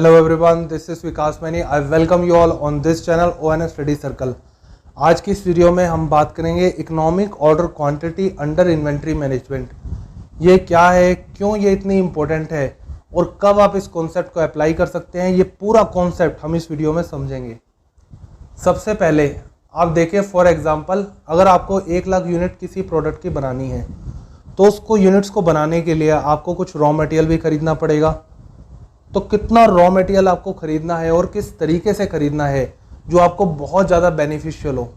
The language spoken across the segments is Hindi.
Hello everyone, this is Vikas many. I welcome you all on this channel ONS Study Circle. आज की इस वीडियो में हम बात करेंगे economic order quantity under inventory management. ये क्या है, क्यों ये इतनी इम्पोर्टेंट है और कब आप इस कॉन्सेप्ट को अप्लाई कर सकते हैं, ये पूरा कॉन्सेप्ट हम इस वीडियो में समझेंगे. सबसे पहले आप देखिए, फॉर एग्जांपल अगर आपको 1 लाख यूनिट किसी प्रोडक्ट की बनानी है तो उसको यूनिट्स को बनाने के लिए आपको कुछ रॉ मटेरियल भी खरीदना पड़ेगा. तो कितना रॉ मटेरियल आपको खरीदना है और किस तरीके से खरीदना है जो आपको बहुत ज़्यादा बेनिफिशियल हो,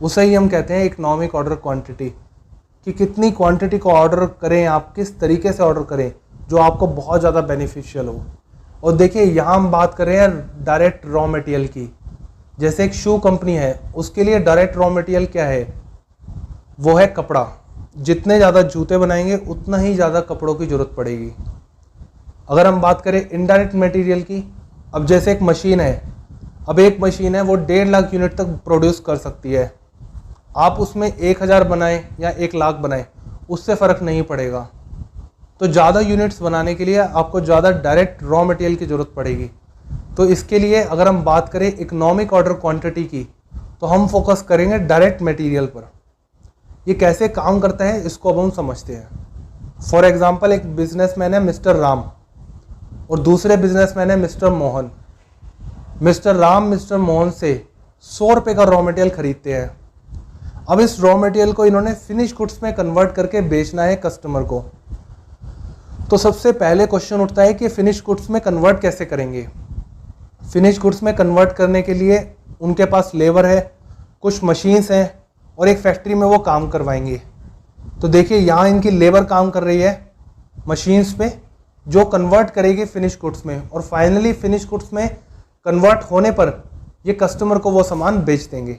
उसे ही हम कहते हैं इकोनॉमिक ऑर्डर क्वांटिटी. कि कितनी क्वांटिटी को ऑर्डर करें, आप किस तरीके से ऑर्डर करें जो आपको बहुत ज़्यादा बेनिफिशियल हो. और देखिए यहाँ हम बात कर रहे हैं डायरेक्ट रॉ मटेरियल की. जैसे एक शू कंपनी है, उसके लिए डायरेक्ट रॉ मटेरियल क्या है, वो है कपड़ा. जितने ज़्यादा जूते बनाएंगे उतना ही ज़्यादा कपड़ों की ज़रूरत पड़ेगी. अगर हम बात करें इनडायरेक्ट मटेरियल की, अब जैसे एक मशीन है, अब एक मशीन है वो 1.5 लाख यूनिट तक प्रोड्यूस कर सकती है. आप उसमें 1000 बनाएं या 1 लाख बनाएं, उससे फ़र्क नहीं पड़ेगा. तो ज़्यादा यूनिट्स बनाने के लिए आपको ज़्यादा डायरेक्ट रॉ मटेरियल की ज़रूरत पड़ेगी. तो इसके लिए अगर हम बात करें इकोनॉमिक ऑर्डर क्वांटिटी की, तो हम फोकस करेंगे डायरेक्ट मटेरियल पर. ये कैसे काम करता है इसको अब हम समझते हैं. फॉर एग्जांपल एक बिजनेसमैन है मिस्टर राम और दूसरे बिजनेसमैन है mister Mohan. Mister Ram mister Mohan से 100 रुपये का रॉ मटेरियल खरीदते हैं. अब इस रॉ मटेरियल को इन्होंने फिनिश गुड्स में कन्वर्ट करके बेचना है कस्टमर को. तो सबसे पहले क्वेश्चन उठता है कि फिनिश गुड्स में कन्वर्ट कैसे करेंगे. फिनिश गुड्स में कन्वर्ट करने के लिए उनके पास लेबर है, कुछ मशीन्स हैं और एक फैक्ट्री में वो काम करवाएंगे. तो देखिए यहाँ इनकी लेबर काम कर रही है मशीन्स पे, जो कन्वर्ट करेगी फिनिश गुड्स में, और फाइनली फिनिश गुड्स में कन्वर्ट होने पर ये कस्टमर को वो सामान बेच देंगे.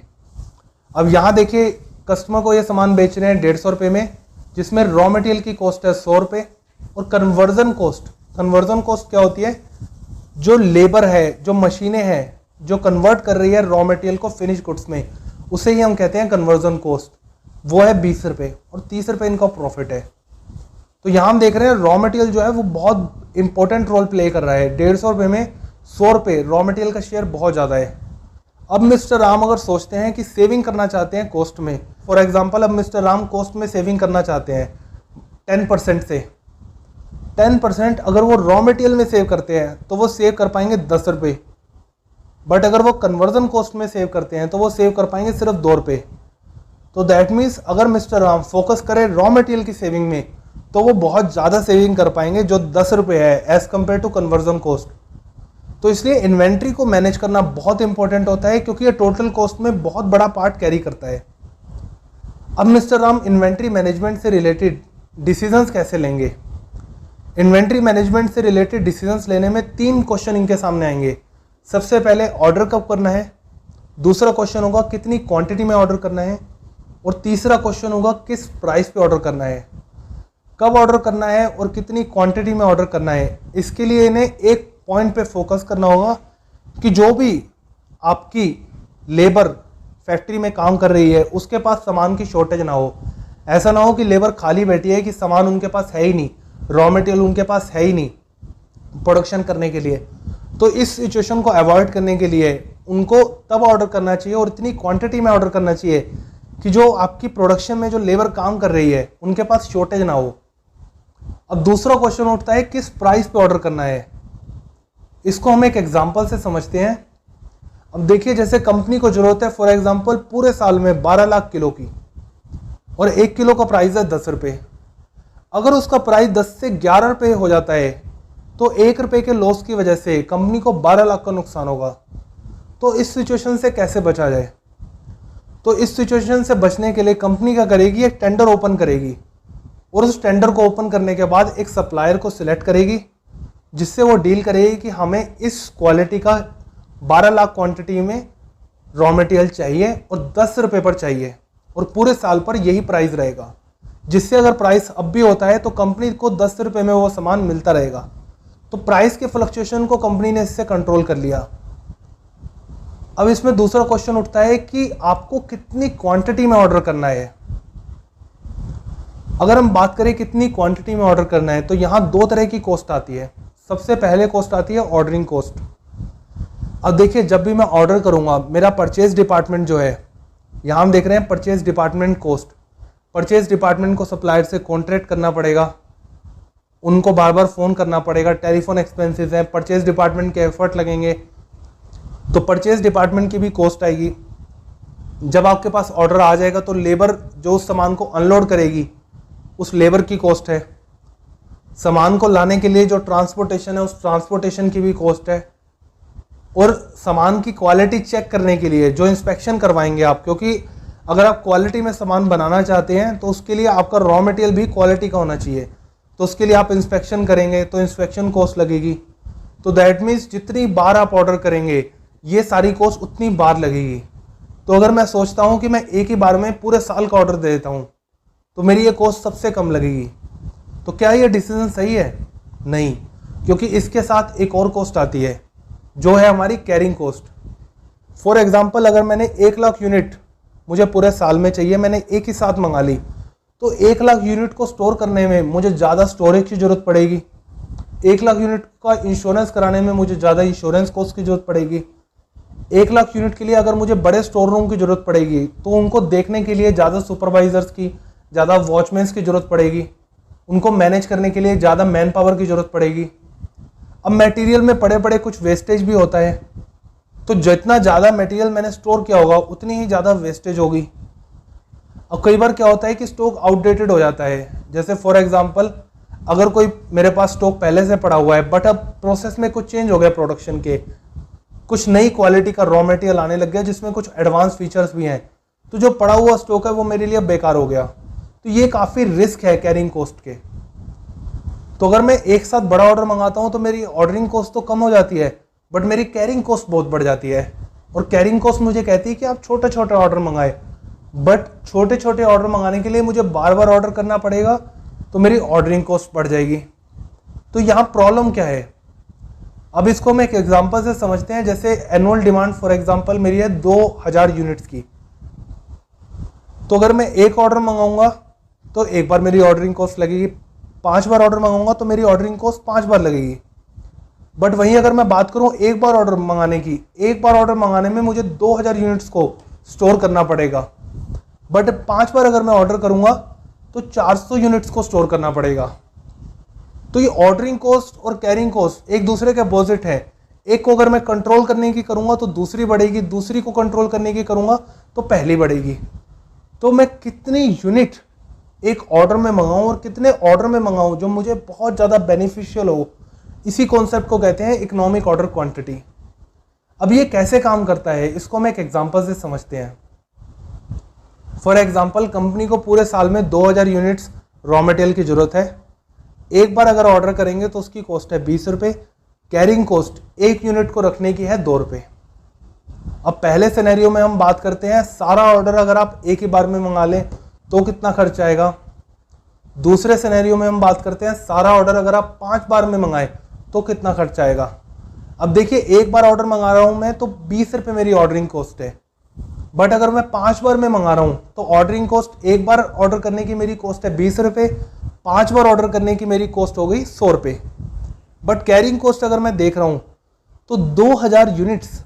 अब यहाँ देखिए कस्टमर को ये सामान बेच रहे हैं 150 रुपये में, जिसमें रॉ मटेरियल की कॉस्ट है 100 रुपये और कन्वर्जन कॉस्ट क्या होती है, जो लेबर है, जो मशीनें हैं जो कन्वर्ट कर रही है रॉ मटेरियल को फिनिश गुड्स में, उसे ही हम कहते हैं कन्वर्जन कॉस्ट. वो है 20 रुपये और 30 रुपये इनका प्रॉफिट है. तो यहाँ हम देख रहे हैं रॉ मटेरियल जो है वो बहुत इंपॉर्टेंट रोल प्ले कर रहा है. 150 रुपये में 100 रुपये रॉ मटेरियल का शेयर बहुत ज़्यादा है. अब मिस्टर राम अगर सोचते हैं कि सेविंग करना चाहते हैं कॉस्ट में, फॉर एग्जांपल अब मिस्टर राम कॉस्ट में सेविंग करना चाहते हैं 10% से. 10% अगर वो रॉ मटेरियल में सेव करते हैं तो वो सेव कर पाएंगे 10 रुपये. बट अगर वो कन्वर्जन कॉस्ट में सेव करते हैं तो वो सेव कर पाएंगे सिर्फ 2 रुपये. तो दैट मीन्स अगर मिस्टर राम फोकस करें रॉ मटेरियल की सेविंग में तो वो बहुत ज़्यादा सेविंग कर पाएंगे, जो 10 रुपये है as compare to conversion cost. तो इसलिए इन्वेंट्री को मैनेज करना बहुत इंपॉर्टेंट होता है, क्योंकि ये टोटल कॉस्ट में बहुत बड़ा पार्ट कैरी करता है. अब मिस्टर राम इन्वेंट्री मैनेजमेंट से रिलेटेड डिसीजंस कैसे लेंगे. इन्वेंट्री मैनेजमेंट से रिलेटेड डिसीजंस लेने में 3 क्वेश्चन इनके सामने आएंगे. सबसे पहले ऑर्डर कब करना है, दूसरा क्वेश्चन होगा कितनी क्वांटिटी में ऑर्डर करना है, और तीसरा क्वेश्चन होगा किस प्राइस पे ऑर्डर करना है. कब ऑर्डर करना है और कितनी क्वांटिटी में ऑर्डर करना है, इसके लिए इन्हें एक पॉइंट पे फोकस करना होगा कि जो भी आपकी लेबर फैक्ट्री में काम कर रही है उसके पास सामान की शॉर्टेज ना हो. ऐसा ना हो कि लेबर खाली बैठी है कि सामान उनके पास है ही नहीं, रॉ मटेरियल उनके पास है ही नहीं प्रोडक्शन करने के लिए. तो इस सिचुएशन को अवॉइड करने के लिए उनको तब ऑर्डर करना चाहिए और इतनी क्वांटिटी में ऑर्डर करना चाहिए कि जो आपकी प्रोडक्शन में जो लेबर काम कर रही है उनके पास शॉर्टेज ना हो. अब दूसरा क्वेश्चन उठता है किस प्राइस पे ऑर्डर करना है. इसको हम एक एग्जांपल से समझते हैं. अब देखिए जैसे कंपनी को जरूरत है फॉर एग्जांपल पूरे साल में 12 लाख किलो की, और 1 किलो का प्राइस है 10 रुपये. अगर उसका प्राइस 10 से 11 रुपये हो जाता है तो 1 रुपये के लॉस की वजह से कंपनी को 12 लाख का नुकसान होगा. तो इस सिचुएशन से कैसे बचा जाए. तो इस सिचुएशन से बचने के लिए कंपनी क्या करेगी, एक टेंडर ओपन करेगी और उस टेंडर को ओपन करने के बाद एक सप्लायर को सिलेक्ट करेगी, जिससे वो डील करेगी कि हमें इस क्वालिटी का 12 लाख क्वांटिटी में रॉ मटेरियल चाहिए और 10 रुपये पर चाहिए, और पूरे साल पर यही प्राइस रहेगा. जिससे अगर प्राइस अब भी होता है तो कंपनी को 10 रुपये में वो सामान मिलता रहेगा. तो प्राइस के फ्लक्चुएशन को कंपनी ने इससे कंट्रोल कर लिया. अब इसमें दूसरा क्वेश्चन उठता है कि आपको कितनी क्वांटिटी में ऑर्डर करना है. अगर हम बात करें कितनी क्वांटिटी में ऑर्डर करना है तो यहाँ 2 तरह की कॉस्ट आती है. सबसे पहले कॉस्ट आती है ऑर्डरिंग कॉस्ट। अब देखिए, जब भी मैं ऑर्डर करूंगा, मेरा परचेज डिपार्टमेंट जो है, यहाँ हम देख रहे हैं purchase department cost. Purchase department को सप्लायर से कॉन्ट्रैक्ट करना पड़ेगा, उनको बार बार फ़ोन करना पड़ेगा, टेलीफोन एक्सपेंसेस हैं, परचेज डिपार्टमेंट के एफर्ट लगेंगे, तो परचेज डिपार्टमेंट की भी कॉस्ट आएगी। जब आपके पास ऑर्डर आ जाएगा तो लेबर जो उस सामान को अनलोड करेगी, उस लेबर की कॉस्ट है। सामान को लाने के लिए जो ट्रांसपोर्टेशन है, उस ट्रांसपोर्टेशन की भी कॉस्ट है। और सामान की क्वालिटी चेक करने के लिए जो इंस्पेक्शन करवाएंगे आप, क्योंकि अगर आप क्वालिटी में सामान बनाना चाहते हैं तो उसके लिए आपका रॉ मटेरियल भी क्वालिटी का होना चाहिए, तो उसके लिए आप इंस्पेक्शन करेंगे तो इंस्पेक्शन कॉस्ट लगेगी। तो दैट मीन्स जितनी बार आप ऑर्डर करेंगे ये सारी कॉस्ट उतनी बार लगेगी। तो अगर मैं सोचता हूँ कि मैं एक ही बार में पूरे साल का ऑर्डर दे देता हूँ तो मेरी ये कॉस्ट सबसे कम लगेगी। तो क्या ये डिसीजन सही है? नहीं, क्योंकि इसके साथ एक और कॉस्ट आती है जो है हमारी कैरिंग कॉस्ट। फॉर एग्जांपल, अगर मैंने 1 लाख यूनिट मुझे पूरे साल में चाहिए, मैंने एक ही साथ मंगा ली, तो 1 लाख यूनिट को स्टोर करने में मुझे ज़्यादा स्टोरेज की ज़रूरत पड़ेगी। 1 लाख यूनिट का इंश्योरेंस कराने में मुझे ज़्यादा इंश्योरेंस कॉस्ट की ज़रूरत पड़ेगी। 1 लाख यूनिट के लिए अगर मुझे बड़े स्टोर रूम की ज़रूरत पड़ेगी तो उनको देखने के लिए ज़्यादा सुपरवाइजर्स की, ज़्यादा वॉचमैन्स की ज़रूरत पड़ेगी, उनको मैनेज करने के लिए ज़्यादा मैन पावर की ज़रूरत पड़ेगी। अब मटेरियल में पड़े पड़े कुछ वेस्टेज भी होता है, तो जितना ज़्यादा मटेरियल मैंने स्टोर किया होगा उतनी ही ज़्यादा वेस्टेज होगी। अब कई बार क्या होता है कि स्टॉक आउटडेटेड हो जाता है। जैसे फॉर एग्जांपल, अगर कोई मेरे पास स्टॉक पहले से पड़ा हुआ है बट अब प्रोसेस में कुछ चेंज हो गया, प्रोडक्शन के कुछ नई क्वालिटी का रॉ मटेरियल आने लग गया जिसमें कुछ एडवांस फीचर्स भी हैं, तो जो पड़ा हुआ स्टॉक है वो मेरे लिए बेकार हो गया। तो ये काफ़ी रिस्क है कैरिंग कॉस्ट के। तो अगर मैं एक साथ बड़ा ऑर्डर मंगाता हूँ तो मेरी ऑर्डरिंग कॉस्ट तो कम हो जाती है, बट मेरी कैरिंग कॉस्ट बहुत बढ़ जाती है। और कैरिंग कॉस्ट मुझे कहती है कि आप छोटे छोटे ऑर्डर मंगाए, बट छोटे छोटे ऑर्डर मंगाने के लिए मुझे बार बार ऑर्डर करना पड़ेगा, तो मेरी ऑर्डरिंग कॉस्ट बढ़ जाएगी। तो यहाँ प्रॉब्लम क्या है? अब इसको मैं एक एग्जांपल से समझते हैं। जैसे एनुअल डिमांड फॉर एग्जांपल मेरी है 2000 यूनिट्स की, तो अगर मैं एक ऑर्डर मंगाऊंगा तो एक बार मेरी ऑर्डरिंग कॉस्ट लगेगी, 5 बार ऑर्डर मंगाऊंगा तो मेरी ऑर्डरिंग कॉस्ट 5 बार लगेगी। बट वहीं अगर मैं बात करूं एक बार ऑर्डर मंगाने की, एक बार ऑर्डर मंगाने में मुझे 2000 यूनिट्स को स्टोर करना पड़ेगा, बट 5 बार अगर मैं ऑर्डर करूंगा तो 400 यूनिट्स को स्टोर करना पड़ेगा। तो ये ऑर्डरिंग कॉस्ट और कैरिंग कॉस्ट एक दूसरे के अपोजिट है। एक को अगर मैं कंट्रोल करने की करूंगा तो दूसरी बढ़ेगी, दूसरी को कंट्रोल करने की करूंगा तो पहली बढ़ेगी। तो मैं कितनी यूनिट एक ऑर्डर में मंगाऊं और कितने ऑर्डर में मंगाऊं जो मुझे बहुत ज़्यादा बेनिफिशियल हो, इसी कॉन्सेप्ट को कहते हैं इकोनॉमिक ऑर्डर क्वांटिटी। अब ये कैसे काम करता है इसको मैं एक एग्जांपल से समझते हैं। फॉर एग्जांपल, कंपनी को पूरे साल में 2000 यूनिट्स रॉ मटेरियल की ज़रूरत है। एक बार अगर ऑर्डर करेंगे तो उसकी कॉस्ट है 20 रुपये। कैरिंग कॉस्ट एक यूनिट को रखने की है 2 रुपये। अब पहले सिनेरियो में हम बात करते हैं, सारा ऑर्डर अगर आप एक ही बार में मंगा लें तो कितना खर्च आएगा। दूसरे सिनेरियो में हम बात करते हैं, सारा ऑर्डर अगर आप 5 बार में मंगाएं तो कितना खर्च आएगा। अब देखिए, एक बार ऑर्डर मंगा रहा हूं मैं तो 20 रुपये मेरी ऑर्डरिंग कॉस्ट है, बट अगर मैं 5 बार में मंगा रहा हूं तो ऑर्डरिंग कॉस्ट, एक बार ऑर्डर करने की मेरी कॉस्ट है 20 रुपये, 5 बार ऑर्डर करने की मेरी कॉस्ट हो गई 100 रुपये। बट कैरिंग कॉस्ट अगर मैं देख रहा हूं तो 2000 यूनिट्स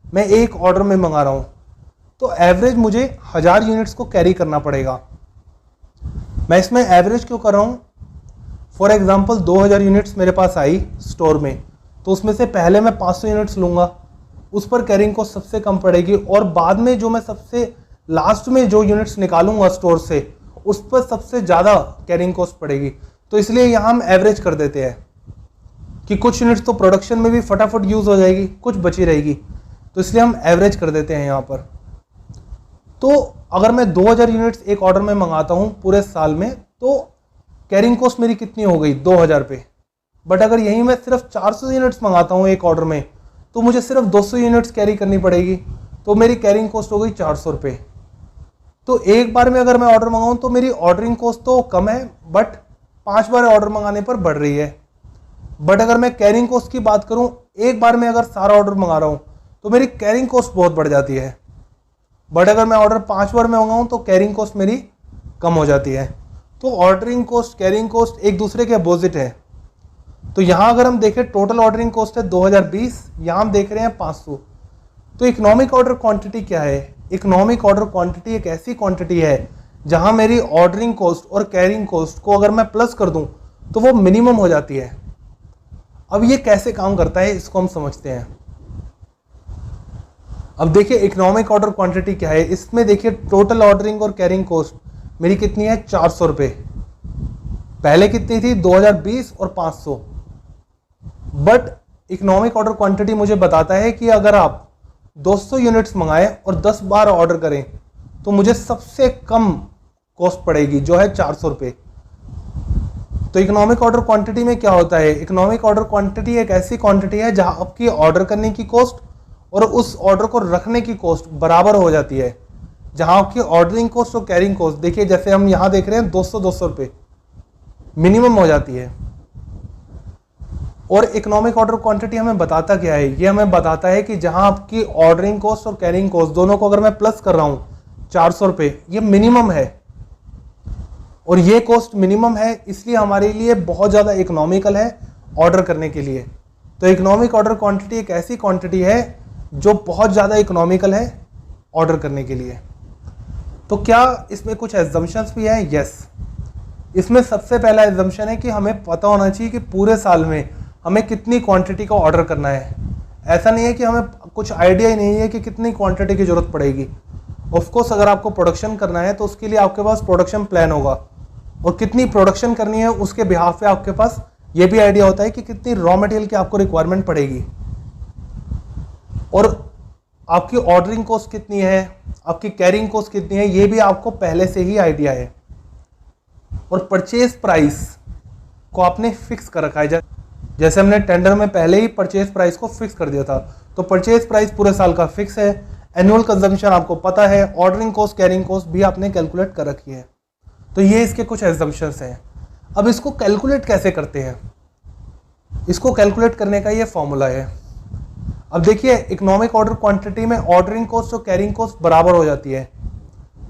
मैं एक ऑर्डर में मंगा रहा हूं, तो एवरेज मुझे 1000 यूनिट्स को कैरी करना पड़ेगा। मैं इसमें एवरेज क्यों कर रहा हूं? फॉर एग्जांपल 2000 यूनिट्स मेरे पास आई स्टोर में, तो उसमें से पहले मैं 500 यूनिट्स लूंगा, उस पर कैरिंग कॉस्ट सबसे कम पड़ेगी, और बाद में जो मैं सबसे लास्ट में जो यूनिट्स निकालूंगा स्टोर से उस पर सबसे ज़्यादा कैरिंग कॉस्ट पड़ेगी। तो इसलिए यहाँ हम एवरेज कर देते हैं कि कुछ यूनिट्स तो प्रोडक्शन में भी फटाफट यूज़ हो जाएगी, कुछ बची रहेगी, तो इसलिए हम एवरेज कर देते हैं यहाँ पर। तो अगर मैं 2000 यूनिट्स एक ऑर्डर में मंगाता हूँ पूरे साल में, तो कैरिंग कॉस्ट मेरी कितनी हो गई? 2000 रुपये। बट अगर यहीं मैं सिर्फ 400 यूनिट्स मंगाता हूँ एक ऑर्डर में, तो मुझे सिर्फ 200 यूनिट्स कैरी करनी पड़ेगी, तो मेरी कैरिंग कॉस्ट हो गई 400 रुपये। तो एक बार में अगर मैं ऑर्डर मंगाऊँ तो मेरी ऑर्डरिंग कॉस्ट तो कम है, बट 5 बार ऑर्डर मंगाने पर बढ़ रही है। बट अगर मैं कैरिंग कॉस्ट की बात करूँ, एक बार में अगर सारा ऑर्डर मंगा रहा हूँ तो मेरी कैरिंग कॉस्ट बहुत बढ़ जाती है। बट अगर मैं ऑर्डर 5 बार में मंगाऊँ तो कैरिंग कॉस्ट मेरी कम हो जाती है। तो ऑर्डरिंग कॉस्ट, कैरिंग कॉस्ट एक दूसरे के अपोजिट है। तो यहाँ अगर हम देखें टोटल ऑर्डरिंग कॉस्ट है 2020, यहाँ हम देख रहे हैं 500। तो इकोनॉमिक ऑर्डर क्वांटिटी क्या है? इकोनॉमिक ऑर्डर क्वांटिटी एक ऐसी क्वांटिटी है जहाँ मेरी ऑर्डरिंग कॉस्ट और कैरिंग कॉस्ट को अगर मैं प्लस कर दूं तो वो मिनिमम हो जाती है। अब ये कैसे काम करता है इसको हम समझते हैं। अब देखिए इकोनॉमिक ऑर्डर क्वांटिटी क्या है। इसमें देखिए टोटल ऑर्डरिंग और कैरिंग कॉस्ट मेरी कितनी है? 400 रुपये। पहले कितनी थी? 2020 और 500। बट इकोनॉमिक ऑर्डर क्वांटिटी मुझे बताता है कि अगर आप 200 यूनिट्स मंगाएं और 10 बार ऑर्डर करें तो मुझे सबसे कम कॉस्ट पड़ेगी जो है 400 रुपये। तो इकोनॉमिक ऑर्डर क्वांटिटी में क्या होता है? इकोनॉमिक ऑर्डर क्वांटिटी एक ऐसी क्वांटिटी है जहां आपकी ऑर्डर करने की कॉस्ट और उस ऑर्डर को रखने की कॉस्ट बराबर हो जाती है। जहां आपकी ऑर्डरिंग कॉस्ट और कैरिंग कॉस्ट देखिए जैसे हम यहां देख रहे हैं 200 रुपये मिनिमम हो जाती है। और इकोनॉमिक ऑर्डर क्वांटिटी हमें बताता क्या है? ये हमें बताता है कि जहां आपकी ऑर्डरिंग कॉस्ट और कैरिंग कॉस्ट दोनों को अगर मैं प्लस कर रहा हूं 400 रुपये, ये मिनिमम है और ये कॉस्ट मिनिमम है, इसलिए हमारे लिए बहुत ज़्यादा इकोनॉमिकल है ऑर्डर करने के लिए। तो इकोनॉमिक ऑर्डर क्वांटिटी एक ऐसी क्वांटिटी है जो बहुत ज़्यादा इकोनॉमिकल है ऑर्डर करने के लिए। तो क्या इसमें कुछ एजम्पशंस भी है? यस। इसमें सबसे पहला एजम्पशन है कि हमें पता होना चाहिए कि पूरे साल में हमें कितनी क्वांटिटी का ऑर्डर करना है। ऐसा नहीं है कि हमें कुछ आइडिया ही नहीं है कि कितनी क्वांटिटी की ज़रूरत पड़ेगी। ऑफकोर्स अगर आपको प्रोडक्शन करना है तो उसके लिए आपके पास प्रोडक्शन प्लान होगा और कितनी प्रोडक्शन करनी है उसके बिहाफ पे आपके पास ये भी आइडिया होता है कि कितनी रॉ मटेरियल की आपको रिक्वायरमेंट पड़ेगी और आपकी ऑर्डरिंग कॉस्ट कितनी है, आपकी कैरिंग कॉस्ट कितनी है, ये भी आपको पहले से ही आइडिया है। और परचेज प्राइस को आपने फिक्स कर रखा है। जैसे हमने टेंडर में पहले ही परचेज प्राइस को फिक्स कर दिया था, तो परचेज प्राइस पूरे साल का फिक्स है। एनुअल कंजम्पशन आपको पता है, ऑर्डरिंग कॉस्ट कैरिंग कॉस्ट भी आपने कैलकुलेट कर रखी है। तो ये इसके कुछ एजम्पशंस हैं। अब इसको कैलकुलेट कैसे करते हैं? इसको कैलकुलेट करने का ये फॉर्मूला है। अब देखिए इकोनॉमिक ऑर्डर क्वांटिटी में ऑर्डरिंग कॉस्ट और कैरिंग कॉस्ट बराबर हो जाती है।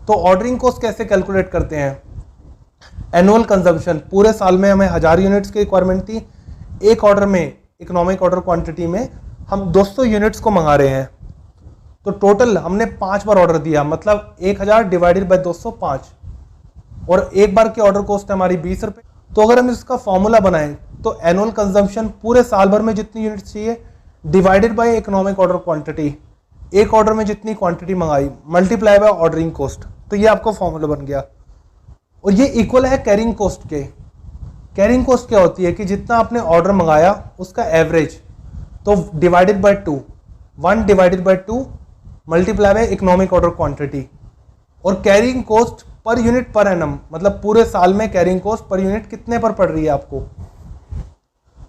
तो ऑर्डरिंग कॉस्ट कैसे कैलकुलेट करते हैं? एनुअल कंजम्पशन, पूरे साल में हमें 1000 यूनिट्स की रिक्वायरमेंट थी, एक ऑर्डर में इकोनॉमिक ऑर्डर क्वांटिटी में हम 200 यूनिट्स को मंगा रहे हैं, तो टोटल हमने 5 बार ऑर्डर दिया, मतलब 1000 डिवाइडेड बाय 200 5, और एक बार की ऑर्डर कॉस्ट है हमारी 20 रुपये। तो अगर हम इसका फॉर्मूला बनाएं तो एनुअल कंजम्पशन पूरे साल भर में जितनी यूनिट्स चाहिए divided by economic order quantity, एक ऑर्डर में जितनी क्वांटिटी मंगाई मल्टीप्लाई बाय ऑर्डरिंग कॉस्ट, तो ये आपका फॉर्मूला बन गया। और ये इक्वल है कैरिंग कॉस्ट के। कैरिंग कॉस्ट क्या होती है कि जितना आपने ऑर्डर मंगाया उसका एवरेज, तो divided by 2, 1 divided by 2 multiply by economic order quantity. और carrying cost per unit per annum, मतलब पूरे साल में कैरिंग कॉस्ट पर यूनिट कितने पर पड़ रही है आपको।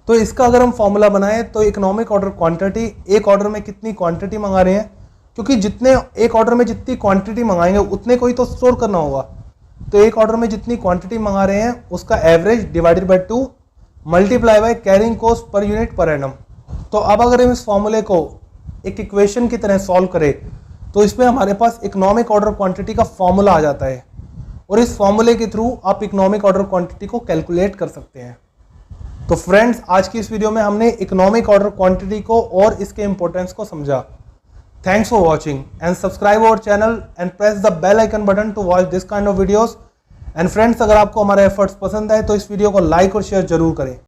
तो इसका अगर हम फॉर्मूला बनाएं तो इकोनॉमिक ऑर्डर क्वांटिटी, एक ऑर्डर में कितनी क्वांटिटी मंगा रहे हैं, क्योंकि जितने एक ऑर्डर में जितनी क्वांटिटी मंगाएंगे उतने को ही तो स्टोर करना होगा। तो एक ऑर्डर में जितनी क्वांटिटी मंगा रहे हैं उसका average divided by 2 multiply by carrying cost per unit per annum. तो अब अगर हम इस फॉर्मूले को एक इक्वेशन की तरह सॉल्व करें तो इसमें हमारे पास इकोनॉमिक ऑर्डर क्वांटिटी का फॉर्मूला आ जाता है और इस फॉर्मूले के थ्रू आप इकोनॉमिक ऑर्डर क्वांटिटी को कैलकुलेट कर सकते हैं। तो फ्रेंड्स, आज की इस वीडियो में हमने इकोनॉमिक ऑर्डर क्वांटिटी को और इसके इंपॉर्टेंस को समझा। Thanks for watching and subscribe our channel and press the bell icon button to watch this kind of videos. And friends, अगर आपको हमारे एफर्ट्स पसंद आए तो इस वीडियो को लाइक और शेयर जरूर करें।